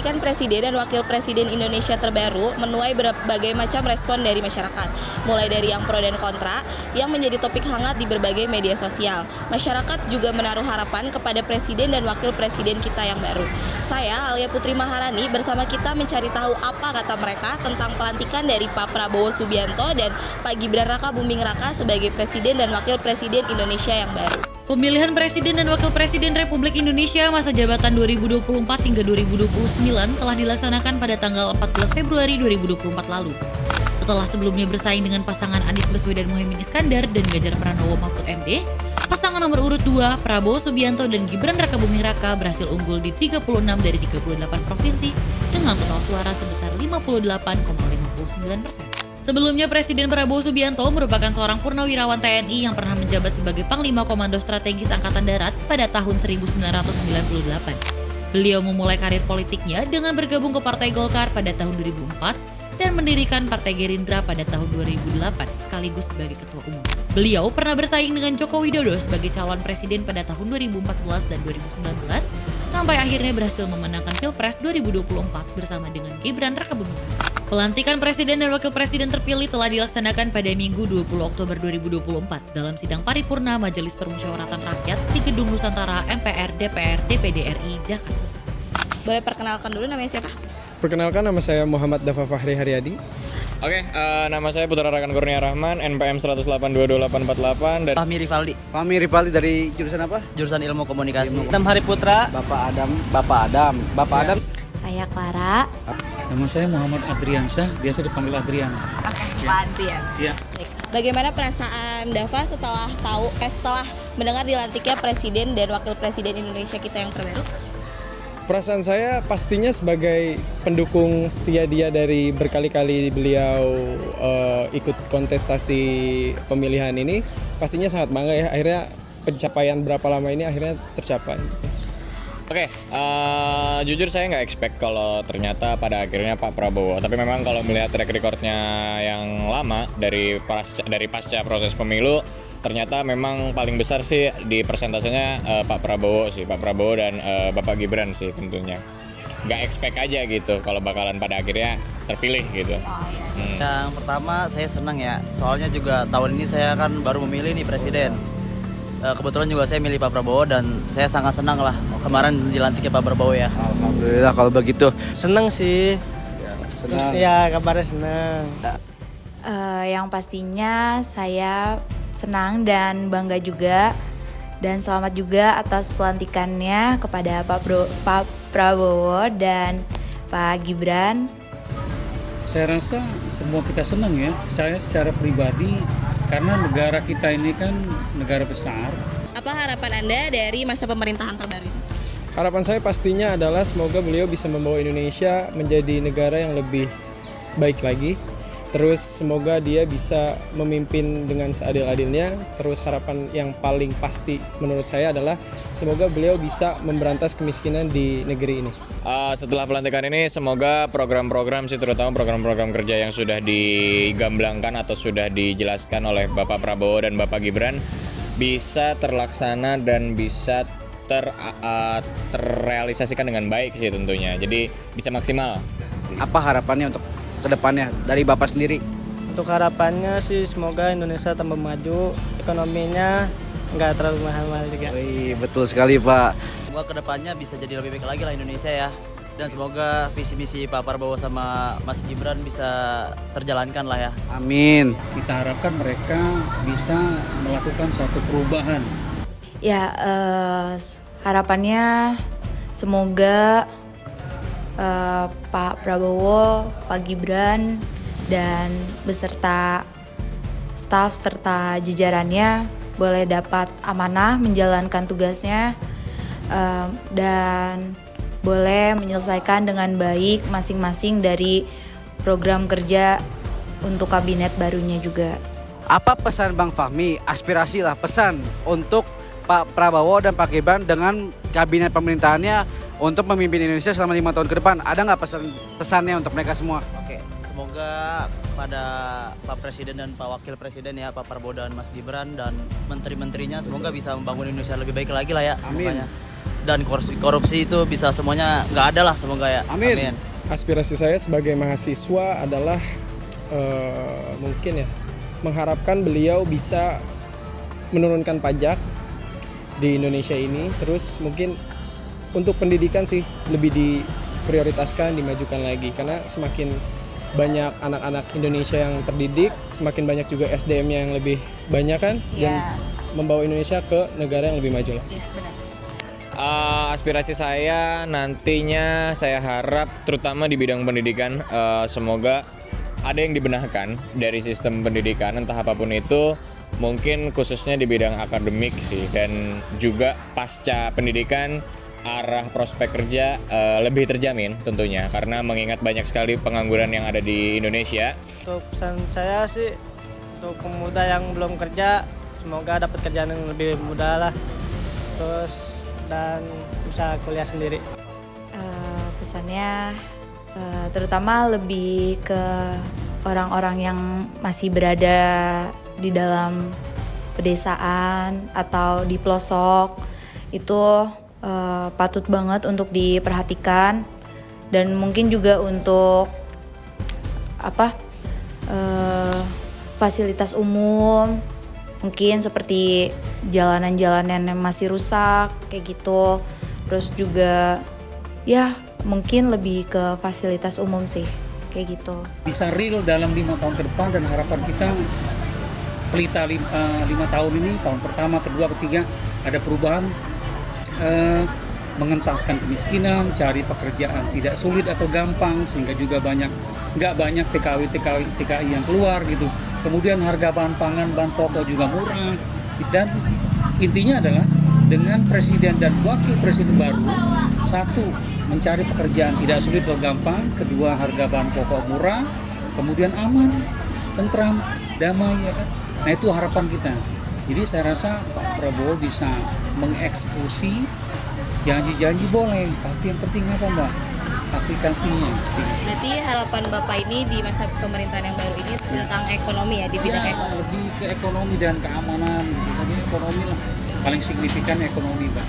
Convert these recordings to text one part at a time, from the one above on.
pelantikan Presiden dan Wakil Presiden Indonesia terbaru menuai berbagai macam respon dari masyarakat, mulai dari yang pro dan kontra, yang menjadi topik hangat di berbagai media sosial. Masyarakat juga menaruh harapan kepada Presiden dan Wakil Presiden kita yang baru. Saya, Alia Putri Maharani, bersama kita mencari tahu apa kata mereka tentang pelantikan dari Pak Prabowo Subianto dan Pak Gibran Raka Buming Raka sebagai Presiden dan Wakil Presiden Indonesia yang baru. Pemilihan Presiden dan Wakil Presiden Republik Indonesia masa jabatan 2024 hingga 2029 telah dilaksanakan pada tanggal 14 Februari 2024 lalu. Setelah sebelumnya bersaing dengan pasangan Anies Baswedan Muhaimin Iskandar dan Ganjar Pranowo Mahfud MD, pasangan nomor urut 2 Prabowo Subianto dan Gibran Raka Buming Raka berhasil unggul di 36 dari 38 provinsi dengan total suara sebesar 58,59%. Sebelumnya, Presiden Prabowo Subianto merupakan seorang purnawirawan TNI yang pernah menjabat sebagai Panglima Komando Strategis Angkatan Darat pada tahun 1998. Beliau memulai karir politiknya dengan bergabung ke Partai Golkar pada tahun 2004 dan mendirikan Partai Gerindra pada tahun 2008 sekaligus sebagai Ketua Umum. Beliau pernah bersaing dengan Joko Widodo sebagai calon presiden pada tahun 2014 dan 2019 sampai akhirnya berhasil memenangkan Pilpres 2024 bersama dengan Gibran Raka Buming Raka. Pelantikan Presiden dan Wakil Presiden terpilih telah dilaksanakan pada Minggu 20 Oktober 2024 dalam sidang paripurna Majelis Permusyawaratan Rakyat di Gedung Nusantara MPR DPR DPD RI Jakarta. Boleh perkenalkan dulu namanya siapa? Perkenalkan, nama saya Muhammad Dafa Fahri Haryadi. Oke, nama saya Putra Rakan Kurnia Rahman, NPM 1082248 dari Fahmi Rifaldi dari jurusan apa? Jurusan Ilmu Komunikasi. Adam Hari Putra. Bapak Adam. Saya Clara. Nama saya Muhammad Adriansyah, biasa dipanggil Adrian. Oke, Pak Adrian. Iya. Baik. Bagaimana perasaan Dava setelah mendengar dilantiknya Presiden dan Wakil Presiden Indonesia kita yang terbaru? Perasaan saya pastinya sebagai pendukung setia dia dari berkali-kali beliau ikut kontestasi pemilihan ini, pastinya sangat bangga ya, akhirnya pencapaian berapa lama ini akhirnya tercapai. Oke, jujur saya nggak expect kalau ternyata pada akhirnya Pak Prabowo. Tapi memang kalau melihat track recordnya yang lama dari pasca proses pemilu, ternyata memang paling besar sih di persentasenya Pak Prabowo dan Bapak Gibran sih tentunya. Nggak expect aja gitu kalau bakalan pada akhirnya terpilih gitu. Yang pertama saya senang ya, soalnya juga tahun ini saya kan baru memilih nih presiden. Kebetulan juga saya milih Pak Prabowo dan saya sangat senang lah kemarin dilantiknya Pak Prabowo ya. Alhamdulillah kalau begitu. Seneng sih. Senang. Ya, kabarnya seneng. Yang pastinya saya senang dan bangga juga, dan selamat juga atas pelantikannya kepada Pak Prabowo dan Pak Gibran. Saya rasa semua kita senang ya, secara pribadi, karena negara kita ini kan negara besar. Apa harapan Anda dari masa pemerintahan terbaru ini? Harapan saya pastinya adalah semoga beliau bisa membawa Indonesia menjadi negara yang lebih baik lagi. Terus semoga dia bisa memimpin dengan seadil-adilnya. Terus harapan yang paling pasti menurut saya adalah semoga beliau bisa memberantas kemiskinan di negeri ini. Setelah pelantikan ini semoga program-program sih, terutama program-program kerja yang sudah digamblangkan atau sudah dijelaskan oleh Bapak Prabowo dan Bapak Gibran bisa terlaksana dan bisa terrealisasikan dengan baik sih tentunya. Jadi bisa maksimal. Apa harapannya untuk kedepannya dari Bapak sendiri? Untuk harapannya sih semoga Indonesia tambah maju, ekonominya nggak terlalu mahal-mahal juga. Wih, betul sekali Pak. Semoga kedepannya bisa jadi lebih baik lagi lah Indonesia ya. Dan semoga visi misi Pak Prabowo sama Mas Gibran bisa terjalankan lah ya. Amin. Kita harapkan mereka bisa melakukan suatu perubahan. Ya, harapannya semoga Pak Prabowo, Pak Gibran, dan beserta staf serta jajarannya boleh dapat amanah menjalankan tugasnya dan boleh menyelesaikan dengan baik masing-masing dari program kerja untuk kabinet barunya juga. Apa pesan Bang Fahmi, aspirasi lah, pesan untuk Pak Prabowo dan Pak Gibran dengan kabinet pemerintahannya untuk memimpin Indonesia selama 5 tahun ke depan? Ada nggak pesannya untuk mereka semua? Oke, semoga pada Pak Presiden dan Pak Wakil Presiden ya, Pak Prabowo dan Mas Gibran dan menteri-menterinya semoga bisa membangun Indonesia lebih baik lagi lah ya. Amin. Semuanya. dan korupsi itu bisa semuanya nggak ada lah, semoga ya. Amin. Aspirasi saya sebagai mahasiswa adalah mungkin ya mengharapkan beliau bisa menurunkan pajak di Indonesia ini, terus mungkin untuk pendidikan sih lebih diprioritaskan, dimajukan lagi, karena semakin banyak anak-anak Indonesia yang terdidik, semakin banyak juga SDM-nya yang lebih banyak kan, dan membawa Indonesia ke negara yang lebih maju lah. Aspirasi saya nantinya saya harap terutama di bidang pendidikan semoga ada yang dibenahkan dari sistem pendidikan entah apapun itu, mungkin khususnya di bidang akademik sih, dan juga pasca pendidikan arah prospek kerja lebih terjamin tentunya, karena mengingat banyak sekali pengangguran yang ada di Indonesia. Untuk pesan saya sih, untuk pemuda yang belum kerja, semoga dapat kerjaan yang lebih mudah lah. Terus dan bisa kuliah sendiri. Pesannya terutama lebih ke orang-orang yang masih berada di dalam pedesaan atau di pelosok, itu patut banget untuk diperhatikan, dan mungkin juga untuk fasilitas umum, mungkin seperti jalanan-jalanan yang masih rusak kayak gitu. Terus juga ya mungkin lebih ke fasilitas umum sih kayak gitu. Bisa real dalam 5 tahun ke depan, dan harapan kita pelita 5 tahun ini, tahun pertama, kedua, ketiga ada perubahan, mengentaskan kemiskinan, cari pekerjaan tidak sulit atau gampang, sehingga juga nggak banyak TKI yang keluar gitu. Kemudian harga bahan pangan, bahan pokok juga murah, dan intinya adalah dengan presiden dan wakil presiden baru, satu, mencari pekerjaan tidak sulit atau gampang, kedua, harga bahan pokok murah, kemudian aman, tentram, damai, ya kan? Nah, itu harapan kita. Jadi saya rasa Pak Prabowo bisa mengeksekusi janji-janji boleh, tapi yang penting apa, Mbak? Aplikasinya. Berarti harapan Bapak ini di masa pemerintahan yang baru ini tentang ekonomi ya, di bidang ekonomi. Lebih ke ekonomi dan keamanan gitu. Tapi ekonomi lah paling signifikan, ekonomi, Mbak.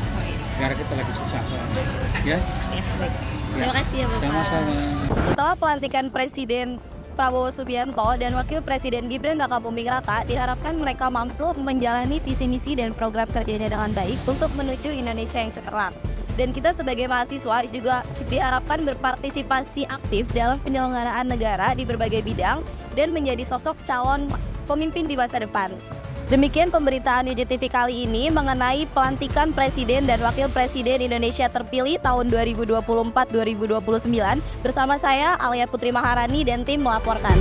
Negara kita lagi susah soalnya. Ya. Ya, baik. Terima kasih ya Bapak. Sama-sama. Setelah pelantikan Presiden Prabowo Subianto dan Wakil Presiden Gibran Rakabuming Raka, diharapkan mereka mampu menjalani visi misi dan program kerjanya dengan baik untuk menuju Indonesia yang cemerlang. Dan kita sebagai mahasiswa juga diharapkan berpartisipasi aktif dalam penyelenggaraan negara di berbagai bidang dan menjadi sosok calon pemimpin di masa depan. Demikian pemberitaan UJTV kali ini mengenai pelantikan Presiden dan Wakil Presiden Indonesia terpilih tahun 2024-2029. Bersama saya, Alia Putri Maharani, dan tim melaporkan.